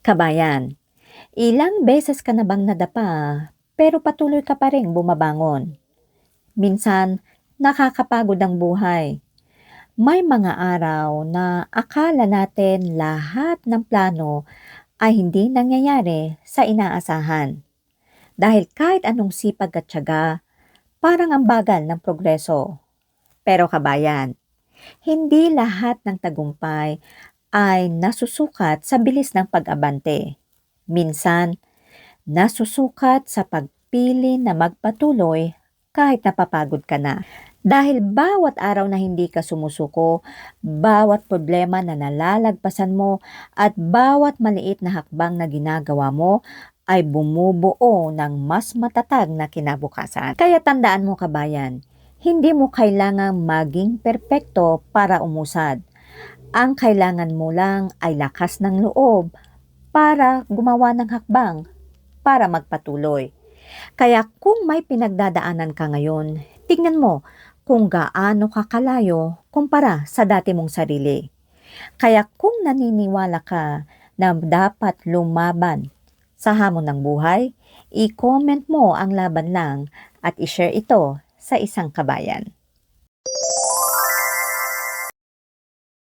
Kabayan, ilang beses ka na bang nadapa pero patuloy ka pa rin bumabangon? Minsan, nakakapagod ang buhay. May mga araw na akala natin lahat ng plano ay hindi nangyayari sa inaasahan. Dahil kahit anong sipag at tiyaga, parang ang bagal ng progreso. Pero kabayan, hindi lahat ng tagumpay ay nasusukat sa bilis ng pag-abante. Minsan, nasusukat sa pagpili na magpatuloy kahit napapagod ka na. Dahil bawat araw na hindi ka sumusuko, bawat problema na nalalagpasan mo, at bawat maliit na hakbang na ginagawa mo ay bumubuo ng mas matatag na kinabukasan. Kaya tandaan mo kabayan, hindi mo kailangang maging perpekto para umusad. Ang kailangan mo lang ay lakas ng loob para gumawa ng hakbang para magpatuloy. Kaya kung may pinagdadaanan ka ngayon, tignan mo kung gaano ka kalayo kumpara sa dati mong sarili. Kaya kung naniniwala ka na dapat lumaban sa hamon ng buhay, i-comment mo ang laban lang at i-share ito sa isang kabayan.